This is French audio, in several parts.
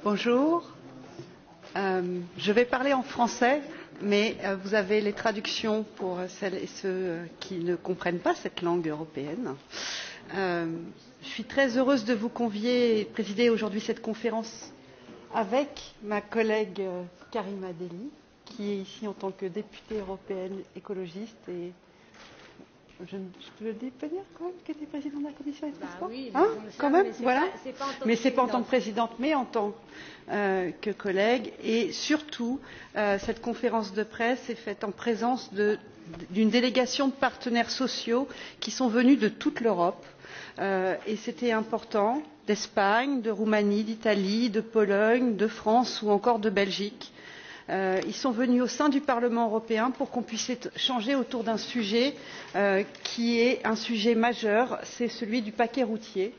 Bonjour. Je vais parler en français, mais vous avez les traductions pour celles et ceux qui ne comprennent pas cette langue européenne. Je suis très heureuse de vous convier et de présider aujourd'hui cette conférence avec ma collègue Karima Delli, qui est ici en tant que députée européenne écologiste et je peux le dire quand même qu'elle était présidente de la commission des transports. Oui, quand même, voilà. Mais c'est pas en tant que présidente, mais en tant que collègue. Et surtout, cette conférence de presse est faite en présence d'une délégation de partenaires sociaux qui sont venus de toute l'Europe. Et c'était important, d'Espagne, de Roumanie, d'Italie, de Pologne, de France ou encore de Belgique. Ils sont venus au sein du Parlement européen pour qu'on puisse échanger autour d'un sujet qui est un sujet majeur, c'est celui du paquet routier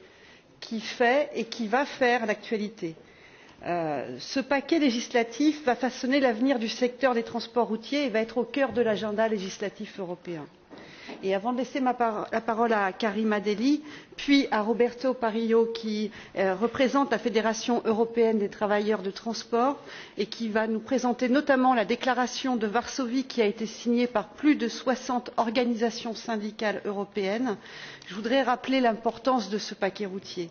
qui fait et qui va faire l'actualité. Ce paquet législatif va façonner l'avenir du secteur des transports routiers et va être au cœur de l'agenda législatif européen. Et avant de laisser la parole à Karima Delli, puis à Roberto Parillo, qui représente la Fédération européenne des travailleurs de transport et qui va nous présenter notamment la déclaration de Varsovie qui a été signée par plus de 60 organisations syndicales européennes, je voudrais rappeler l'importance de ce paquet routier.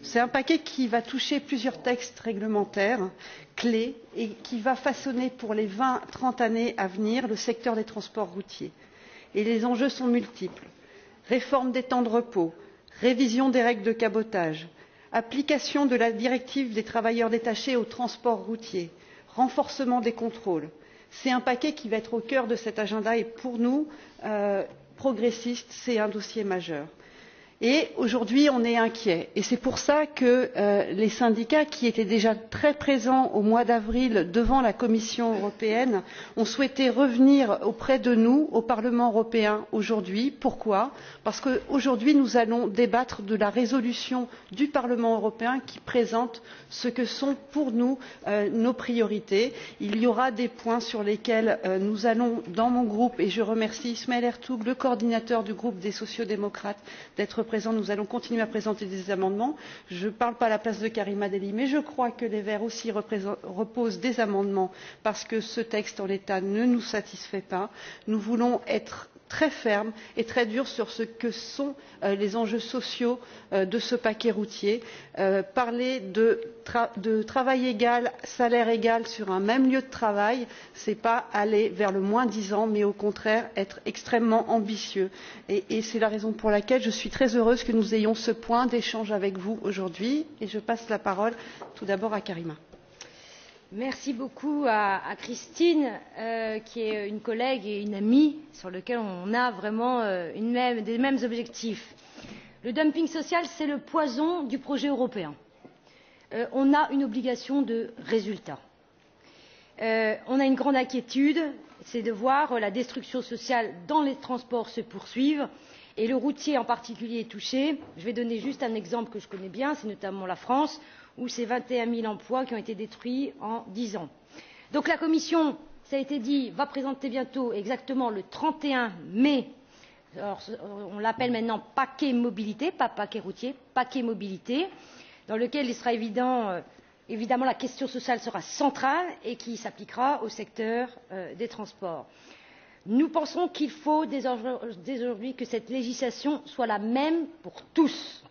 C'est un paquet qui va toucher plusieurs textes réglementaires clés et qui va façonner pour les 20-30 années à venir le secteur des transports routiers. Et les enjeux sont multiples réforme des temps de repos, révision des règles de cabotage, application de la directive des travailleurs détachés au transport routier, renforcement des contrôles. C'est un paquet qui va être au cœur de cet agenda et pour nous, progressistes, c'est un dossier majeur. Et aujourd'hui, on est inquiet. Et c'est pour ça que les syndicats, qui étaient déjà très présents au mois d'avril devant la Commission européenne, ont souhaité revenir auprès de nous, au Parlement européen, aujourd'hui. Pourquoi? Parce qu'aujourd'hui, nous allons débattre de la résolution du Parlement européen qui présente ce que sont pour nous nos priorités. Il y aura des points sur lesquels nous allons, dans mon groupe, et je remercie Ismail Ertug, le coordinateur du groupe des sociaux-démocrates, d'être présent. Nous allons continuer à présenter des amendements. Je ne parle pas à la place de Karima Delli, mais je crois que les Verts aussi reposent des amendements parce que ce texte en l'état ne nous satisfait pas. Nous voulons être très fermes et très durs sur ce que sont les enjeux sociaux de ce paquet routier. Parler de travail égal, salaire égal sur un même lieu de travail, ce n'est pas aller vers le moins 10 ans, mais au contraire être extrêmement ambitieux. Et c'est la raison pour laquelle je suis très heureuse que nous ayons ce point d'échange avec vous aujourd'hui. Et je passe la parole tout d'abord à Karima. Merci beaucoup à Christine, qui est une collègue et une amie sur laquelle on a vraiment des mêmes objectifs. Le dumping social, c'est le poison du projet européen. On a une obligation de résultat. On a une grande inquiétude, c'est de voir la destruction sociale dans les transports se poursuivre et le routier en particulier est touché. Je vais donner juste un exemple que je connais bien, c'est notamment la France, où c'est 21 000 emplois qui ont été détruits en 10 ans. Donc la Commission, ça a été dit, va présenter bientôt, exactement le 31 mai, alors, on l'appelle maintenant paquet mobilité, pas paquet routier, paquet mobilité, dans lequel il sera évidemment la question sociale sera centrale et qui s'appliquera au secteur des transports. Nous pensons qu'il faut dès aujourd'hui que cette législation soit la même pour tous.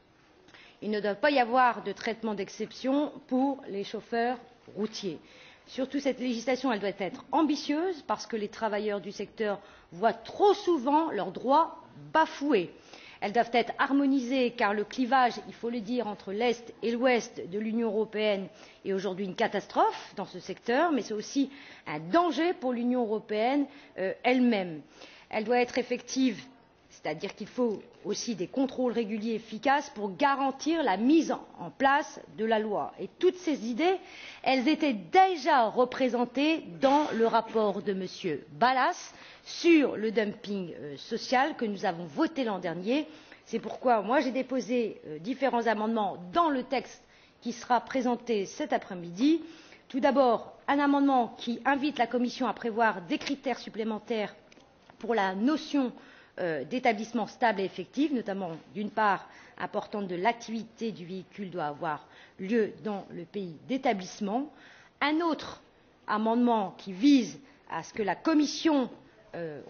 Il ne doit pas y avoir de traitement d'exception pour les chauffeurs routiers. Surtout, cette législation elle doit être ambitieuse parce que les travailleurs du secteur voient trop souvent leurs droits bafoués. Elles doivent être harmonisées car le clivage, il faut le dire, entre l'Est et l'Ouest de l'Union européenne est aujourd'hui une catastrophe dans ce secteur, mais c'est aussi un danger pour l'Union européenne elle-même. Elle doit être effective, c'est-à-dire qu'il faut aussi des contrôles réguliers et efficaces pour garantir la mise en place de la loi. Et toutes ces idées, elles étaient déjà représentées dans le rapport de M. Balas sur le dumping social que nous avons voté l'an dernier. C'est pourquoi j'ai déposé différents amendements dans le texte qui sera présenté cet après-midi. Tout d'abord, un amendement qui invite la Commission à prévoir des critères supplémentaires pour la notion d'établissements stables et effectifs, notamment d'une part importante de l'activité du véhicule doit avoir lieu dans le pays d'établissement. Un autre amendement qui vise à ce que la Commission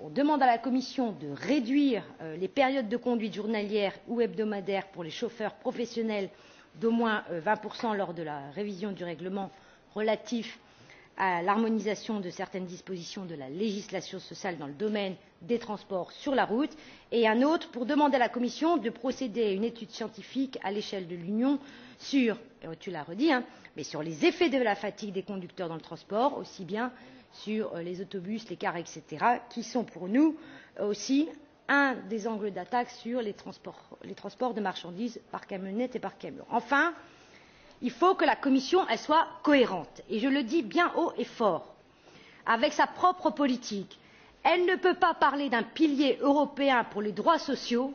on demande à la Commission de réduire les périodes de conduite journalière ou hebdomadaire pour les chauffeurs professionnels d'au moins 20% lors de la révision du règlement relatif à l'harmonisation de certaines dispositions de la législation sociale dans le domaine des transports sur la route, et un autre pour demander à la Commission de procéder à une étude scientifique à l'échelle de l'Union sur, tu l'as redit, mais sur les effets de la fatigue des conducteurs dans le transport, aussi bien sur les autobus, les cars, etc., qui sont pour nous aussi un des angles d'attaque sur les transports de marchandises par camionnette et par camion. Enfin, il faut que la Commission soit cohérente, et je le dis bien haut et fort, avec sa propre politique. Elle ne peut pas parler d'un pilier européen pour les droits sociaux,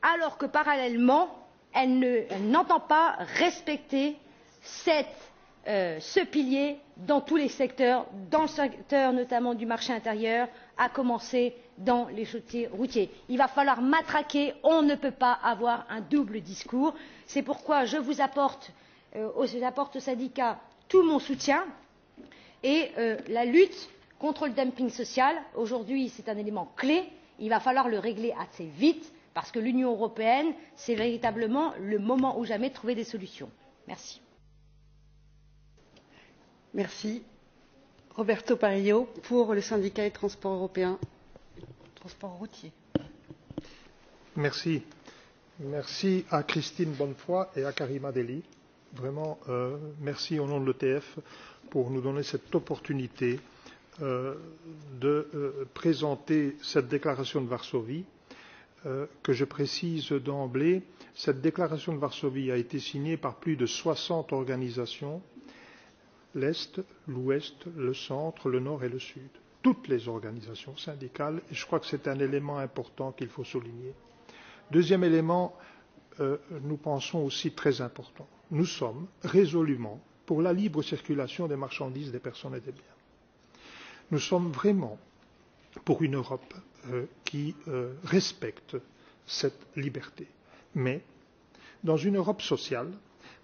alors que parallèlement, elle n'entend pas respecter ce pilier dans tous les secteurs, dans le secteur notamment du marché intérieur, à commencer dans les chantiers routiers. Il va falloir matraquer, on ne peut pas avoir un double discours. C'est pourquoi je vous apporte aux syndicats tout mon soutien, et la lutte contre le dumping social, aujourd'hui, c'est un élément clé. Il va falloir le régler assez vite, parce que l'Union européenne, c'est véritablement le moment ou jamais de trouver des solutions. Merci. Merci. Roberto Parillo pour le syndicat des transports européens, transports routiers. Merci. Merci à Christine Bonnefoy et à Karima Delli. Vraiment, merci au nom de l'ETF pour nous donner cette opportunité de présenter cette déclaration de Varsovie. Que je précise d'emblée, cette déclaration de Varsovie a été signée par plus de 60 organisations, l'Est, l'Ouest, le Centre, le Nord et le Sud. Toutes les organisations syndicales, et je crois que c'est un élément important qu'il faut souligner. Deuxième élément, nous pensons aussi très important. Nous sommes résolument pour la libre circulation des marchandises, des personnes et des biens. Nous sommes vraiment pour une Europe qui respecte cette liberté. Mais, dans une Europe sociale,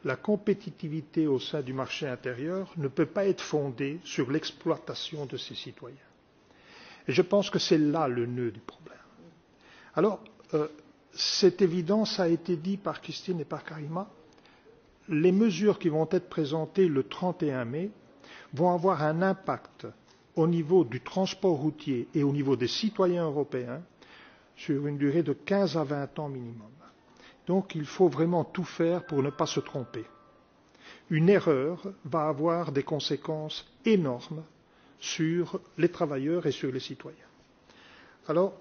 la compétitivité au sein du marché intérieur ne peut pas être fondée sur l'exploitation de ses citoyens. Et je pense que c'est là le nœud du problème. Alors, c'est évident, ça a été dit par Christine et par Karima, les mesures qui vont être présentées le 31 mai vont avoir un impact au niveau du transport routier et au niveau des citoyens européens sur une durée de 15 à 20 ans minimum. Donc il faut vraiment tout faire pour ne pas se tromper. Une erreur va avoir des conséquences énormes sur les travailleurs et sur les citoyens. Alors,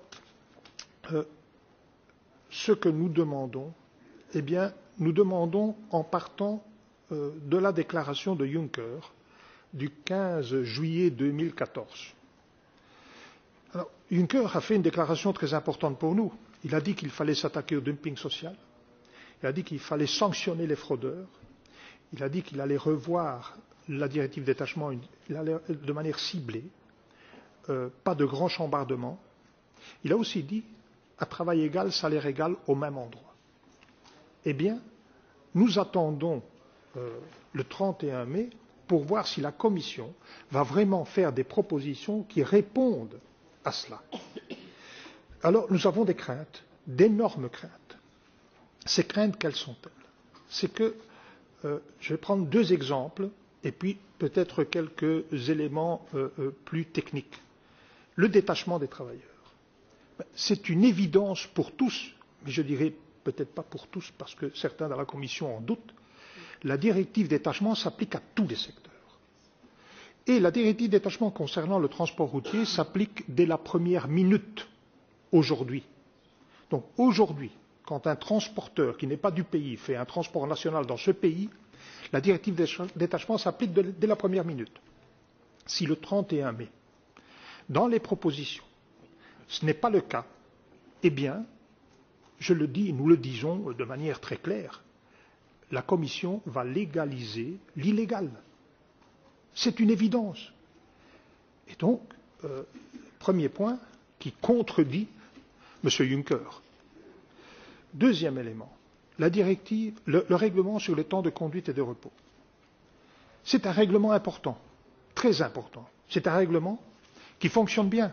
ce que nous demandons, eh bien, nous demandons en partant de la déclaration de Juncker du 15 juillet 2014. Alors, Juncker a fait une déclaration très importante pour nous. Il a dit qu'il fallait s'attaquer au dumping social. Il a dit qu'il fallait sanctionner les fraudeurs. Il a dit qu'il allait revoir la directive détachement de manière ciblée. Pas de grands chambardements. Il a aussi dit à travail égal, salaire égal au même endroit. Eh bien, nous attendons le 31 mai pour voir si la Commission va vraiment faire des propositions qui répondent à cela. Alors, nous avons des craintes, d'énormes craintes. Ces craintes, quelles sont-elles? C'est que, je vais prendre deux exemples, et puis peut-être quelques éléments plus techniques. Le détachement des travailleurs. C'est une évidence pour tous, mais je dirais peut-être pas pour tous, parce que certains dans la Commission en doutent. La directive détachement s'applique à tous les secteurs. Et la directive détachement concernant le transport routier s'applique dès la première minute, aujourd'hui. Donc aujourd'hui, quand un transporteur qui n'est pas du pays fait un transport national dans ce pays, la directive détachement s'applique dès la première minute. Si le 31 mai, dans les propositions, ce n'est pas le cas, eh bien, je le dis, nous le disons de manière très claire, la Commission va légaliser l'illégal. C'est une évidence. Et donc, premier point qui contredit M. Juncker. Deuxième élément, la directive, le règlement sur le temps de conduite et de repos. C'est un règlement important, très important. C'est un règlement qui fonctionne bien.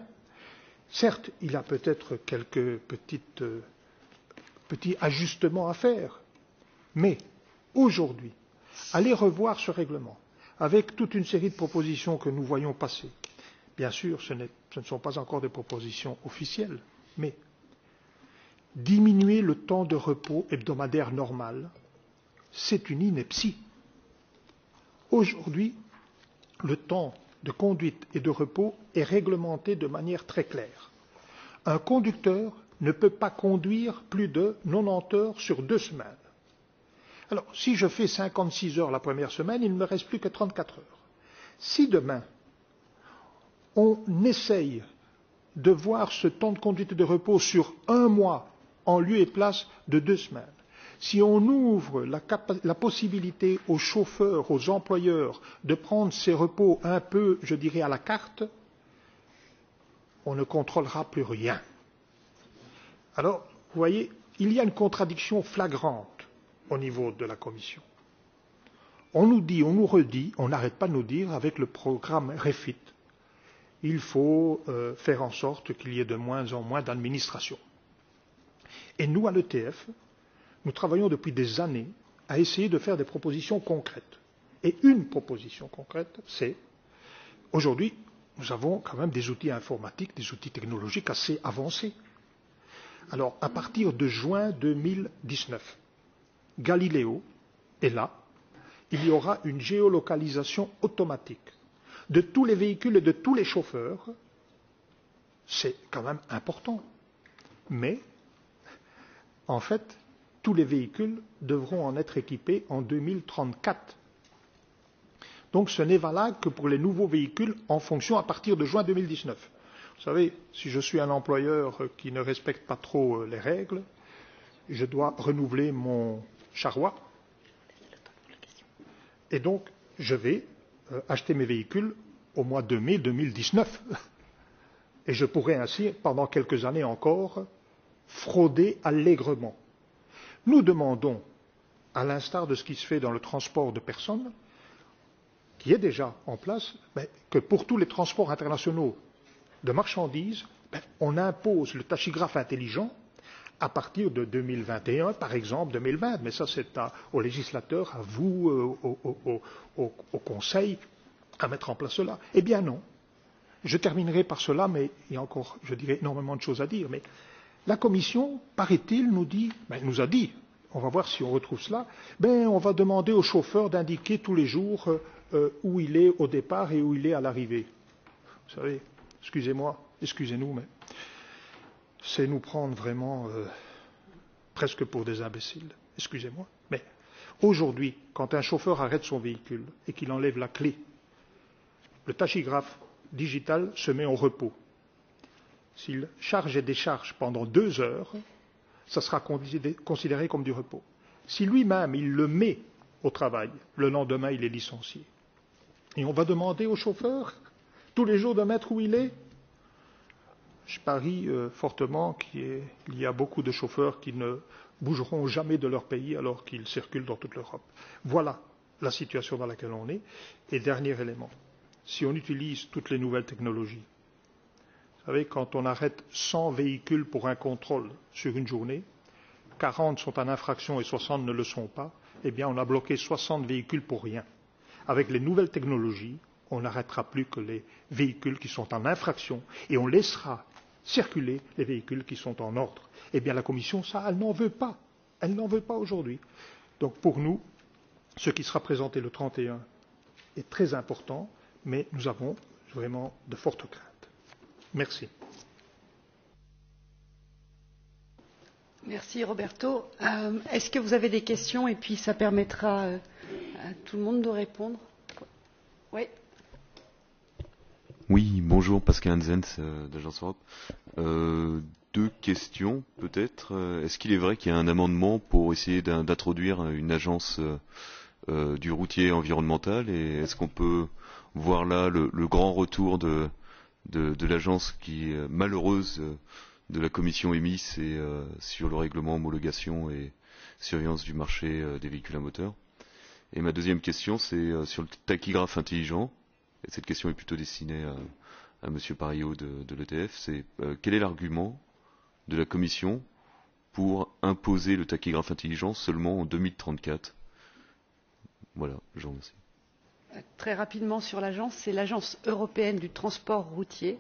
Certes, il a peut-être quelques petits ajustements à faire, mais aujourd'hui, allez revoir ce règlement avec toute une série de propositions que nous voyons passer. Bien sûr, ce ne sont pas encore des propositions officielles, mais diminuer le temps de repos hebdomadaire normal, c'est une ineptie. Aujourd'hui, le temps de conduite et de repos est réglementé de manière très claire. Un conducteur ne peut pas conduire plus de 90 heures sur 2 semaines. Alors, si je fais 56 heures la première semaine, il ne me reste plus que 34 heures. Si demain, on essaye de voir ce temps de conduite et de repos sur 1 mois en lieu et place de 2 semaines, si on ouvre la possibilité aux chauffeurs, aux employeurs de prendre ces repos un peu, je dirais, à la carte, on ne contrôlera plus rien. Alors, vous voyez, il y a une contradiction flagrante au niveau de la Commission. On nous dit, on nous redit, on n'arrête pas de nous dire avec le programme REFIT, il faut faire en sorte qu'il y ait de moins en moins d'administration. Et nous, à l'ETF, nous travaillons depuis des années à essayer de faire des propositions concrètes. Et une proposition concrète, c'est, aujourd'hui, nous avons quand même des outils informatiques, des outils technologiques assez avancés. Alors, à partir de juin 2019, Galileo est là, il y aura une géolocalisation automatique de tous les véhicules et de tous les chauffeurs. C'est quand même important. Mais, en fait, tous les véhicules devront en être équipés en 2034. Donc ce n'est valable que pour les nouveaux véhicules en fonction à partir de juin 2019. Vous savez, si je suis un employeur qui ne respecte pas trop les règles, je dois renouveler mon charroi. Et donc, je vais acheter mes véhicules au mois de mai 2019. Et je pourrai ainsi, pendant quelques années encore, frauder allègrement. Nous demandons, à l'instar de ce qui se fait dans le transport de personnes, qui est déjà en place, que pour tous les transports internationaux de marchandises, on impose le tachygraphe intelligent à partir de 2021, par exemple 2020. Mais ça, c'est aux législateurs, à vous, au Conseil, à mettre en place cela. Eh bien non. Je terminerai par cela, mais il y a encore, je dirais, énormément de choses à dire. Mais la Commission, paraît-il, nous a dit, on va voir si on retrouve cela, on va demander au chauffeur d'indiquer tous les jours où il est au départ et où il est à l'arrivée. Vous savez, excusez-nous, mais c'est nous prendre vraiment presque pour des imbéciles. Excusez-moi. Mais aujourd'hui, quand un chauffeur arrête son véhicule et qu'il enlève la clé, le tachygraphe digital se met en repos. S'il charge et décharge pendant 2 heures, ça sera considéré comme du repos. Si lui-même, il le met au travail, le lendemain, il est licencié. Et on va demander au chauffeur, tous les jours, de mettre où il est. Je parie fortement qu'il y a beaucoup de chauffeurs qui ne bougeront jamais de leur pays alors qu'ils circulent dans toute l'Europe. Voilà la situation dans laquelle on est. Et dernier élément, si on utilise toutes les nouvelles technologies, vous savez, quand on arrête 100 véhicules pour un contrôle sur une journée, 40 sont en infraction et 60 ne le sont pas, eh bien on a bloqué 60 véhicules pour rien. Avec les nouvelles technologies, on n'arrêtera plus que les véhicules qui sont en infraction et on laissera circuler les véhicules qui sont en ordre. Eh bien la Commission, ça, elle n'en veut pas. Elle n'en veut pas aujourd'hui. Donc pour nous, ce qui sera présenté le 31 est très important, mais nous avons vraiment de fortes craintes. Merci. Merci Roberto. Est-ce que vous avez des questions et puis ça permettra à tout le monde de répondre? Oui. Oui, bonjour, Pascal Hanzens d'Agence Europe. 2 questions peut-être. Est-ce qu'il est vrai qu'il y a un amendement pour essayer d'introduire une agence du routier environnemental et est-ce qu'on peut voir là le grand retour de l'agence qui est malheureuse de la Commission EMI, c'est sur le règlement homologation et surveillance du marché des véhicules à moteur. Et ma deuxième question, c'est sur le tachygraphe intelligent. Et cette question est plutôt destinée à Monsieur Parillot de l'ETF. C'est quel est l'argument de la Commission pour imposer le tachygraphe intelligent seulement en 2034? Voilà, je vous remercie. Très rapidement sur l'agence, c'est l'Agence européenne du transport routier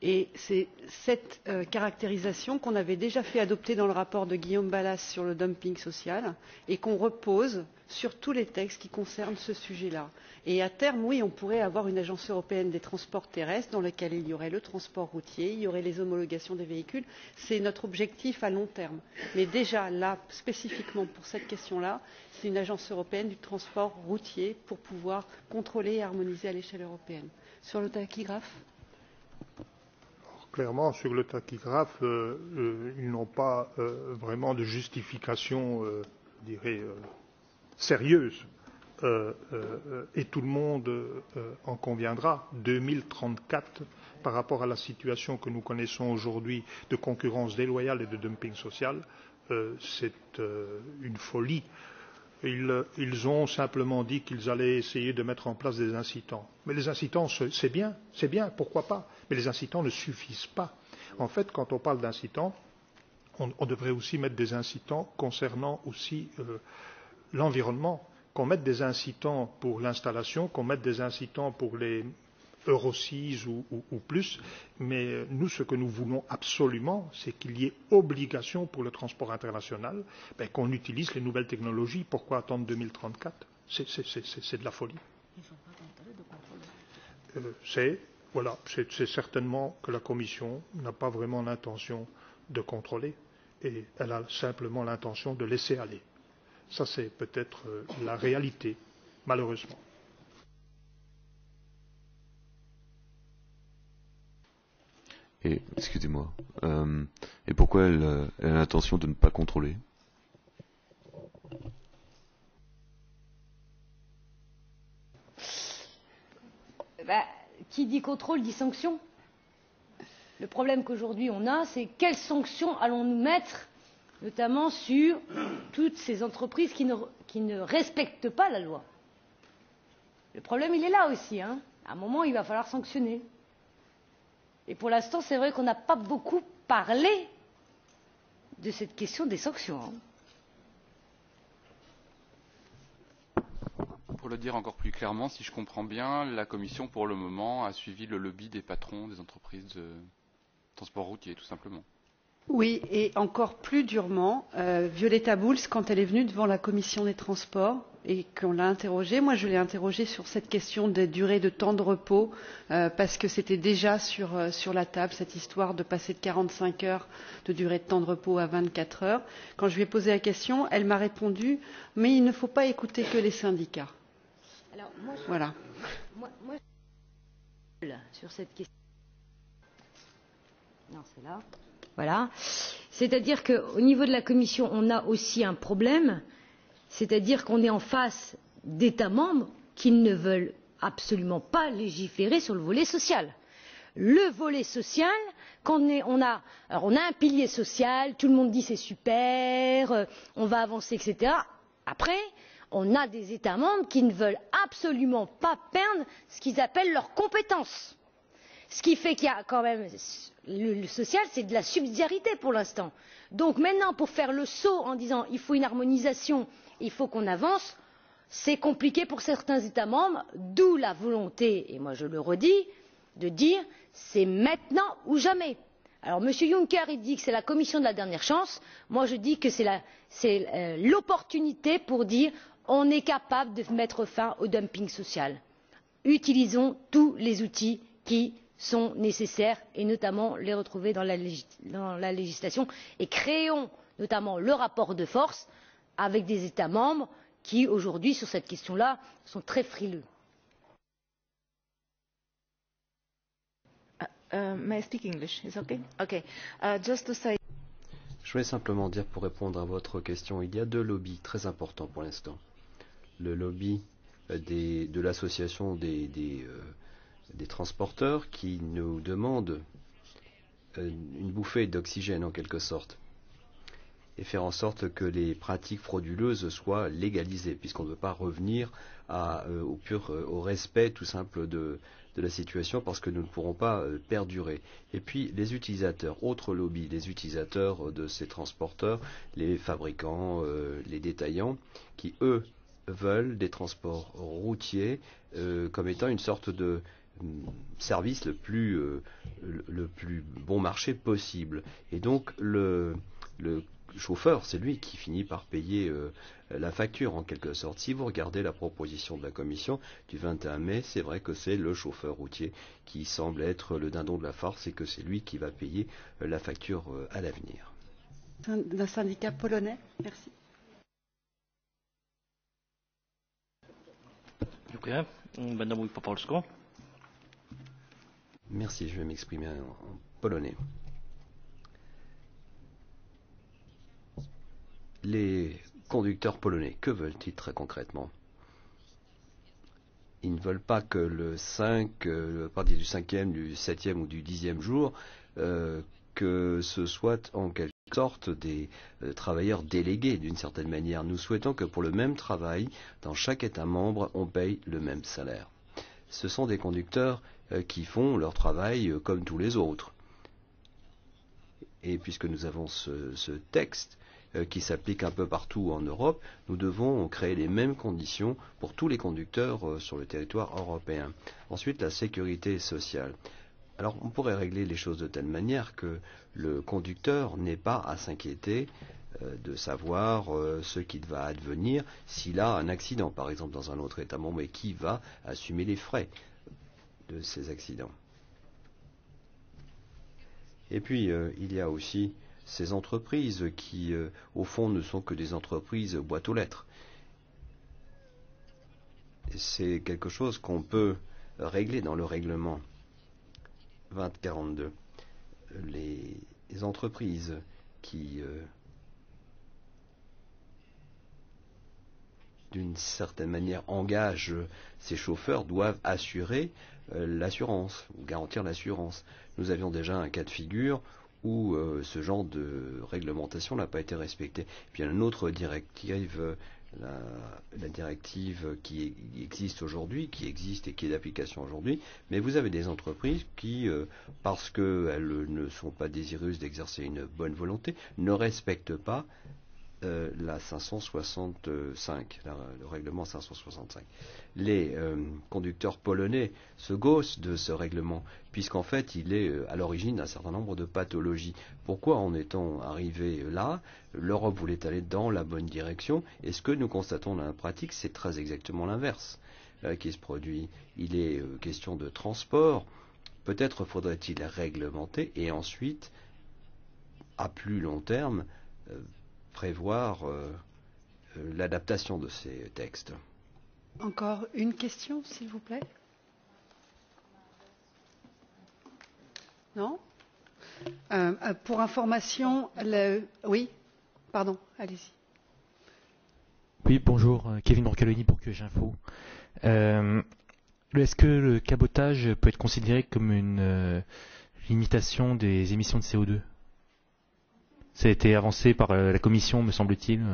et c'est cette caractérisation qu'on avait déjà fait adopter dans le rapport de Guillaume Balas sur le dumping social et qu'on repose sur tous les textes qui concernent ce sujet-là. Et à terme, oui, on pourrait avoir une agence européenne des transports terrestres dans laquelle il y aurait le transport routier, il y aurait les homologations des véhicules. C'est notre objectif à long terme. Mais déjà, là, spécifiquement pour cette question-là, c'est une agence européenne du transport routier pour pouvoir contrôler et harmoniser à l'échelle européenne. Sur le tachygraphe? Clairement, sur le tachygraphe, ils n'ont pas vraiment de justification, je dirais, sérieuse. Et tout le monde en conviendra. 2034, par rapport à la situation que nous connaissons aujourd'hui de concurrence déloyale et de dumping social, c'est une folie. Ils ont simplement dit qu'ils allaient essayer de mettre en place des incitants. Mais les incitants, c'est bien, pourquoi pas. Mais les incitants ne suffisent pas. En fait, quand on parle d'incitants, on devrait aussi mettre des incitants concernant aussi l'environnement, qu'on mette des incitants pour l'installation, qu'on mette des incitants pour les Euro 6 ou plus, mais nous, ce que nous voulons absolument, c'est qu'il y ait obligation pour le transport international, qu'on utilise les nouvelles technologies. Pourquoi attendre 2034? C'est de la folie. C'est certainement que la Commission n'a pas vraiment l'intention de contrôler, et elle a simplement l'intention de laisser aller. Ça, c'est peut-être la réalité, malheureusement. Et, excusez-moi, et pourquoi elle a l'intention de ne pas contrôler? Qui dit contrôle dit sanction. Le problème qu'aujourd'hui on a, c'est quelles sanctions allons-nous mettre, notamment sur toutes ces entreprises qui ne respectent pas la loi. Le problème, il est là aussi. À un moment, il va falloir sanctionner. Et pour l'instant, c'est vrai qu'on n'a pas beaucoup parlé de cette question des sanctions. Pour le dire encore plus clairement, si je comprends bien, la Commission, pour le moment, a suivi le lobby des patrons des entreprises de transport routier, tout simplement. Oui, et encore plus durement, Violeta Bulc, quand elle est venue devant la Commission des transports et qu'on l'a interrogée, moi je l'ai interrogée sur cette question des durées de temps de repos, parce que c'était déjà sur la table, cette histoire de passer de 45 heures de durée de temps de repos à 24 heures. Quand je lui ai posé la question, elle m'a répondu « mais il ne faut pas écouter que les syndicats ». Voilà. Moi, sur cette question. Non, c'est là. Voilà. C'est-à-dire qu'au niveau de la Commission, on a aussi un problème, c'est-à-dire qu'on est en face d'États membres qui ne veulent absolument pas légiférer sur le volet social. Le volet social, on a un pilier social, tout le monde dit c'est super, on va avancer, etc. Après, on a des États membres qui ne veulent absolument pas perdre ce qu'ils appellent leurs compétences. Ce qui fait qu'il y a quand même le social, c'est de la subsidiarité pour l'instant. Donc maintenant, pour faire le saut en disant il faut une harmonisation, il faut qu'on avance, c'est compliqué pour certains États membres, d'où la volonté, et moi je le redis, de dire c'est maintenant ou jamais. Alors M. Juncker, il dit que c'est la Commission de la dernière chance, moi je dis que c'est l'opportunité pour dire on est capable de mettre fin au dumping social. Utilisons tous les outils qui sont nécessaires et notamment les retrouver dans la législation et créons notamment le rapport de force avec des États membres qui aujourd'hui sur cette question là sont très frileux. May I speak English? Is okay? Okay. Just to say. Je voulais simplement dire pour répondre à votre question, il y a deux lobbies très importants pour l'instant. Le lobby de l'association des transporteurs qui nous demandent une bouffée d'oxygène en quelque sorte, et faire en sorte que les pratiques frauduleuses soient légalisées, puisqu'on ne veut pas revenir au respect tout simple de la situation, parce que nous ne pourrons pas perdurer. Et puis les utilisateurs, autre lobby, les utilisateurs de ces transporteurs, les fabricants, les détaillants, qui eux veulent des transports routiers comme étant une sorte de service le plus bon marché possible. Et donc le chauffeur, c'est lui qui finit par payer la facture en quelque sorte. Si vous regardez la proposition de la Commission du 21 mai, c'est vrai que c'est le chauffeur routier qui semble être le dindon de la farce et que c'est lui qui va payer la facture à l'avenir. D'un syndicat polonais, merci. Dziękuję. Będę mówił po polsku. Merci, je vais m'exprimer en polonais. Les conducteurs polonais, que veulent-ils très concrètement? Ils ne veulent pas que à partir du 5e, du 7e ou du 10e jour, que ce soit en quelque sorte des travailleurs délégués d'une certaine manière. Nous souhaitons que pour le même travail, dans chaque État membre, on paye le même salaire. Ce sont des conducteurs qui font leur travail comme tous les autres. Et puisque nous avons ce texte qui s'applique un peu partout en Europe, nous devons créer les mêmes conditions pour tous les conducteurs sur le territoire européen. Ensuite, la sécurité sociale. Alors, on pourrait régler les choses de telle manière que le conducteur n'ait pas à s'inquiéter de savoir ce qui va advenir s'il a un accident, par exemple, dans un autre État membre, et qui va assumer les frais de ces accidents. Et puis, il y a aussi ces entreprises qui, au fond, ne sont que des entreprises boîte aux lettres. C'est quelque chose qu'on peut régler dans le règlement 2042. Les entreprises qui, d'une certaine manière, engagent ces chauffeurs doivent assurer l'assurance, ou garantir l'assurance. Nous avions déjà un cas de figure où ce genre de réglementation n'a pas été respecté. Puis il y a une autre directive, la directive qui existe aujourd'hui, qui existe et qui est d'application aujourd'hui, mais vous avez des entreprises qui, parce qu'elles ne sont pas désireuses d'exercer une bonne volonté, ne respectent pas la 565, le règlement 565. Les conducteurs polonais se gaussent de ce règlement, puisqu'en fait il est à l'origine d'un certain nombre de pathologies. Pourquoi en est-on arrivé là? L'Europe voulait aller dans la bonne direction, et ce que nous constatons dans la pratique, c'est très exactement l'inverse qui se produit. Il est question de transport. Peut-être faudrait-il réglementer, et ensuite, à plus long terme, prévoir l'adaptation de ces textes. Encore une question, s'il vous plaît? Non? Pour information, oui, pardon, allez-y. Oui, bonjour, Kevin Broccoloni pour QH Info. Est-ce que le cabotage peut être considéré comme une limitation des émissions de CO2? Ça a été avancé par la Commission, me semble-t-il,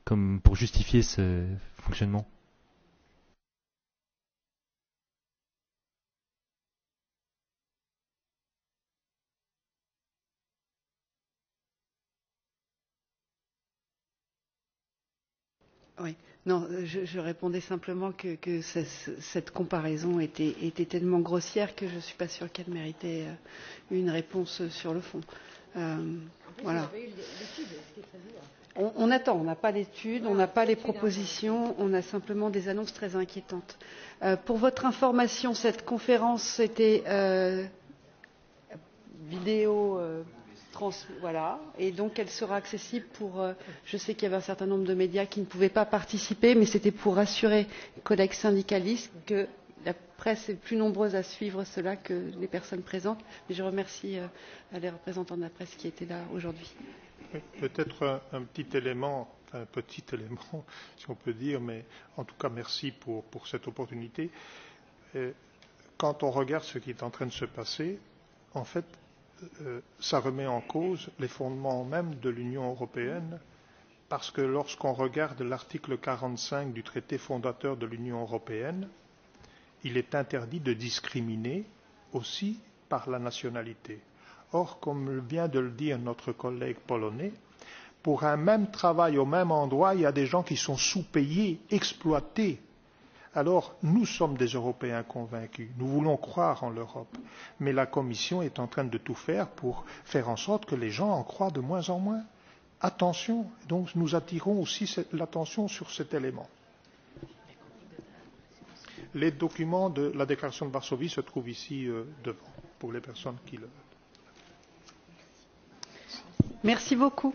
comme pour justifier ce fonctionnement. Oui, non, je répondais simplement que cette comparaison était tellement grossière que je ne suis pas sûre qu'elle méritait une réponse sur le fond. Voilà. On attend, on n'a pas d'études, on n'a pas les propositions, on a simplement des annonces très inquiétantes. Pour votre information, cette conférence était vidéo voilà, et donc elle sera accessible pour. Je sais qu'il y avait un certain nombre de médias qui ne pouvaient pas participer, mais c'était pour rassurer les collègues syndicalistes que la presse est plus nombreuse à suivre cela que les personnes présentes. Et je remercie les représentants de la presse qui étaient là aujourd'hui. Peut-être un petit élément, si on peut dire, mais en tout cas merci pour cette opportunité. Quand on regarde ce qui est en train de se passer, en fait, ça remet en cause les fondements même de l'Union européenne, parce que lorsqu'on regarde l'article 45 du traité fondateur de l'Union européenne, il est interdit de discriminer aussi par la nationalité. Or, comme vient de le dire notre collègue polonais, pour un même travail au même endroit, il y a des gens qui sont sous-payés, exploités. Alors, nous sommes des Européens convaincus, nous voulons croire en l'Europe, mais la Commission est en train de tout faire pour faire en sorte que les gens en croient de moins en moins. Attention, donc nous attirons aussi l'attention sur cet élément. Les documents de la déclaration de Varsovie se trouvent ici devant, pour les personnes qui le veulent. Merci beaucoup.